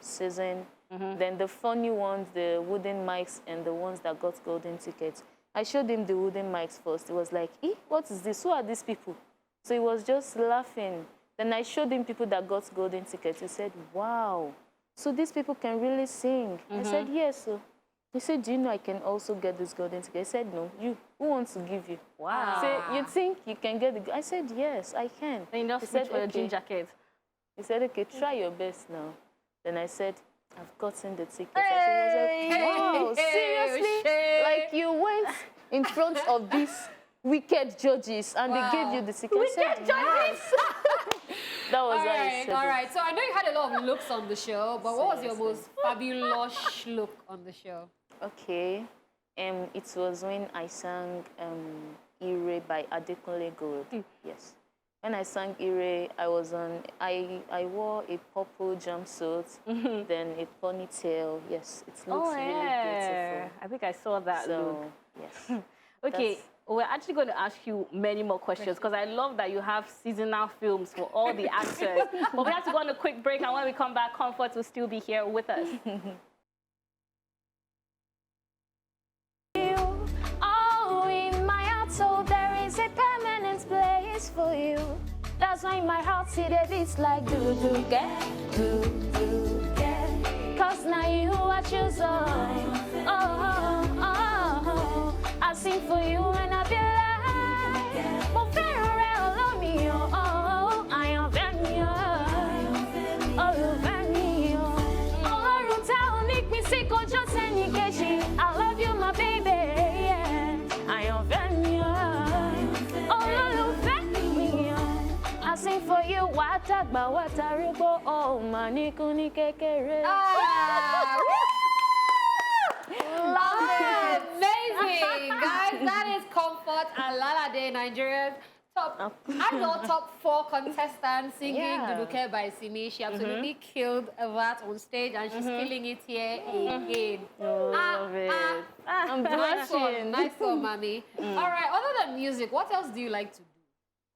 season. Then the funny ones, the wooden mics, and the ones that got golden tickets. I showed him the wooden mics first. He was like, what is this? Who are these people? So he was just laughing. Then I showed him people that got golden tickets. He said, wow, so these people can really sing. I said, yes. So He said, do you know I can also get this golden ticket? I said, no. You, who wants to give you? Wow. He said, you think you can get the... I said, yes, I can. And you just he said, for your jean jacket. He said, okay, try your best now. Then I said, I've gotten the ticket. Hey, I was like, wow, seriously? Like you went in front of these wicked judges and they gave you the ticket. Wicked judges? That was all how right, I said all it. right. So I know you had a lot of looks on the show, but what was your most fabulous look on the show? Okay, it was when I sang Ire by Adekunle Gold. Yes. When I sang Ire, I wore a purple jumpsuit, then a ponytail. Yes, it looks really beautiful. I think I saw that look. Yes. Okay, we're actually going to ask you many more questions because I love that you have seasonal films for all the actors. But we have to go on a quick break, and when we come back, Comfort will still be here with us. Oh, in my heart, so there is a permanent place for you. That's why my heart said it is like do get. Cause now you are chosen. Oh, I sing for you and I be like, oh, very love me, oh, I am very, oh, very, oh, you tell me, sick or just any keshi. I love you, my baby, yeah. I am very, oh, very, I sing for you, what about what I ribo, oh, manikuni kekere. Love it! Amazing! Guys, that is Comfort and Lalade, Nigeria's top 4 contestants singing Duduke by Simi. She absolutely killed that on stage and she's killing it here again. Love it. I'm blushing. Nice one, mommy. All right, other than music, what else do you like to do?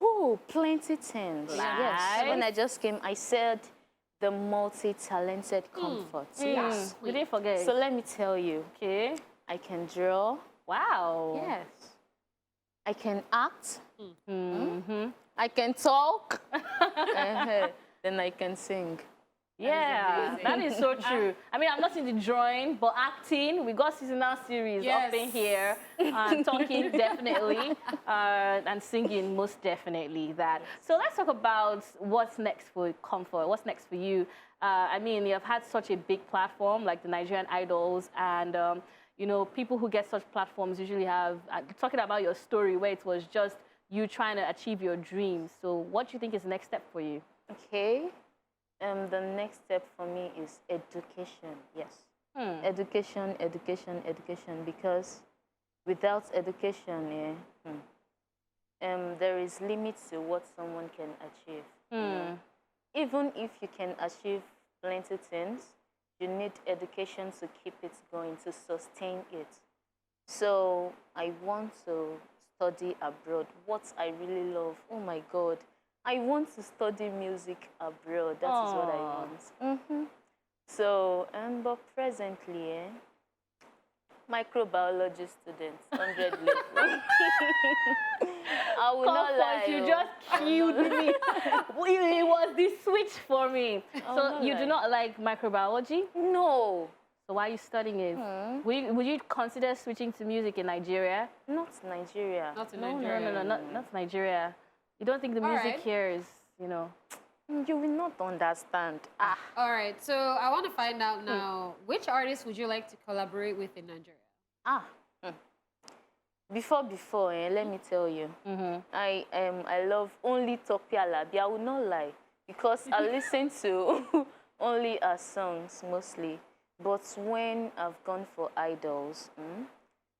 Oh, plenty things. Yes. Nice. When I just came, I said the multi-talented Comfort. Yes. We didn't forget. So let me tell you. Okay. I can draw. Wow. Yes. I can act. I can talk. Then I can sing. Yeah, that is so true. I mean, I'm not in the drawing, but acting, we got seasonal series up in here. Talking, definitely. And singing, most definitely that. So let's talk about what's next for Comfort. What's next for you? I mean, you've had such a big platform like the Nigerian Idols and, you know, people who get such platforms usually have, talking about your story where it was just you trying to achieve your dreams. So what do you think is the next step for you? Okay. The next step for me is education, yes. Education, because without education, there is limits to what someone can achieve. You know? Even if you can achieve plenty things, you need education to keep it going, to sustain it. So I want to study abroad. What I really love, oh my God, I want to study music abroad. That is what I want. So, but presently, microbiology students, 100 level. I will not lie. You just killed me. It was this switch for me. So you do not like microbiology? No. So why are you studying it? Would you consider switching to music in Nigeria? Not Nigeria. Not in Nigeria. No, not Nigeria. You don't think the music here is, you know? You will not understand. All right, so I want to find out now, which artists would you like to collaborate with in Nigeria? Before, let me tell you, I love only Tope Alabi. I will not lie, because I listen to only her songs mostly. But when I've gone for idols,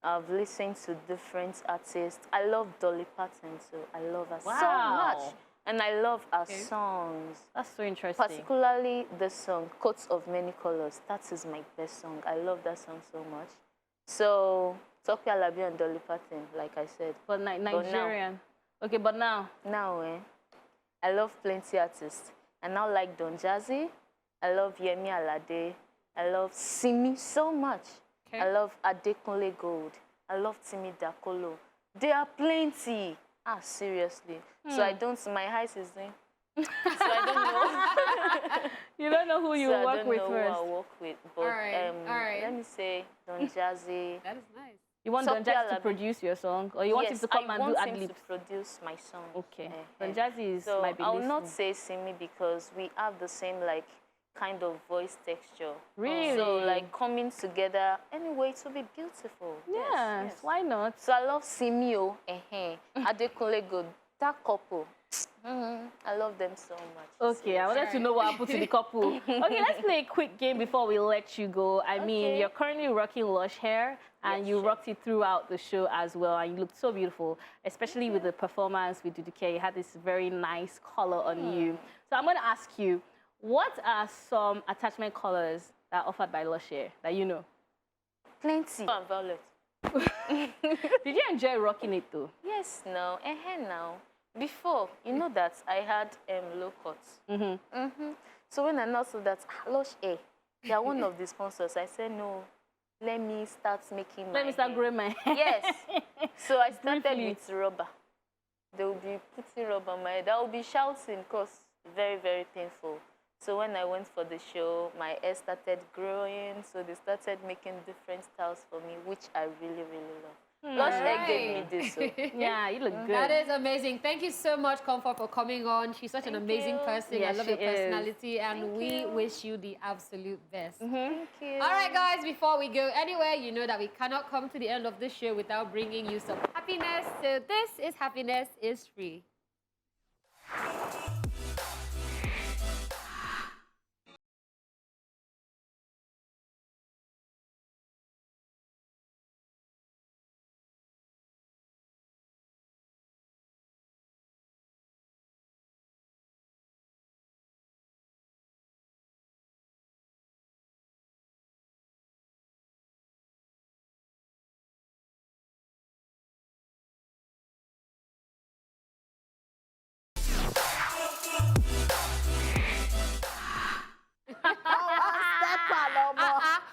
I've listened to different artists. I love Dolly Parton too. I love her so much. And I love her songs. That's so interesting. Particularly the song, Coats of Many Colors. That is my best song. I love that song so much. So, Tope Alabi and Dolly Parton, like I said. But Nigerian. Okay, but now? Now, I love plenty artists. I now like Don Jazzy. I love Yemi Alade. I love Simi so much. I love Adekunle Gold. I love Timi Dakolo. There are plenty. Seriously. So I don't, my eyes is doing. So I don't know. don't know who you so work with I don't know first. who I work with, but all right. let me say Don Jazzy. That is nice. You want Don Jazzy to produce your song, or you want him to come and do ad-libs? I want him to produce my song. Okay. Don Jazzy is so might be I will listening. not say Simi because we have the same like kind of voice texture. Really? So like coming together. Anyway, it will be beautiful. Yes. Why not? So I love Simio, Adekunle Gold, that couple. I love them so much. Okay, I wanted to know what happened to the couple. Okay, let's play a quick game before we let you go. I mean, you're currently rocking lush hair, and you rocked it throughout the show as well, and you looked so beautiful, especially with the performance with Duduke. You had this very nice color on you. So I'm going to ask you, what are some attachment colors that are offered by lush hair that you know? Plenty. And violet. Did you enjoy rocking it though? Yes, now. Now. Before, you know that I had low cuts. So when I now saw that lush hair, they are one of the sponsors, I said no. Let me start making Let me start growing my hair. Yes. So I started with rubber. They will be putting rubber on my head. I will be shouting because very, very painful. So when I went for the show, my hair started growing. So they started making different styles for me, which I really, really love. Lush hair gave me this. So. Yeah, you look good. That is amazing. Thank you so much, Comfort, for coming on. She's such an amazing person. Yeah, I love she your personality, is. and we wish you the absolute best. Thank you. All right, guys, before we go anywhere, you know that we cannot come to the end of this show without bringing you some happiness. So this is Happiness is Free.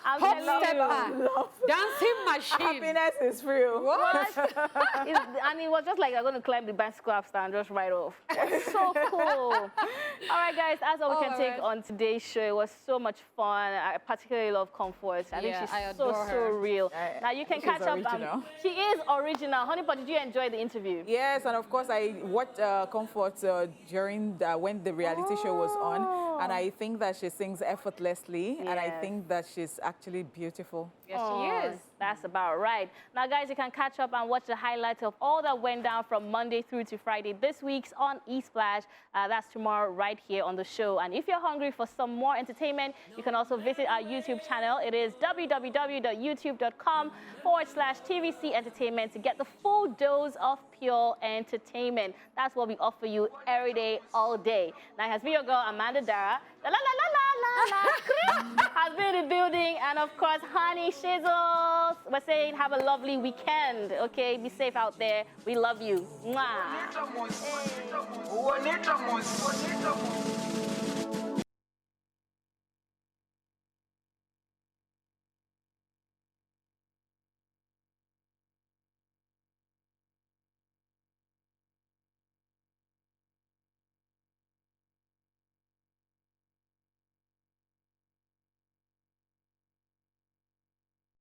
I'm Hop telling stepper. Dancing machine. Happiness is free. What? And it was just like I'm going to climb the bicycle after and just ride off. It was so cool. All right, guys, that's all we can take on today's show. It was so much fun. I particularly love Comfort. I think she's so real. Now, you can catch up. She is original. Honeypot, did you enjoy the interview? Yes, and of course, I watched Comfort during when the reality show was on. And I think that she sings effortlessly. And I think that she's actually beautiful. Yes, she is. That's about right. Now, guys, you can catch up and watch the highlights of all that went down from Monday through to Friday this week's on Esplash. That's tomorrow right here on the show. And if you're hungry for some more entertainment, you can also visit our YouTube channel. It is www.youtube.com/TVC Entertainment to get the full dose of pure entertainment. That's what we offer you every day, all day. Now, it has been your girl, Amanda Dara. Has been in the building, and of course, Honey Shizzles. We're saying have a lovely weekend, okay? Be safe out there. We love you. Mwah.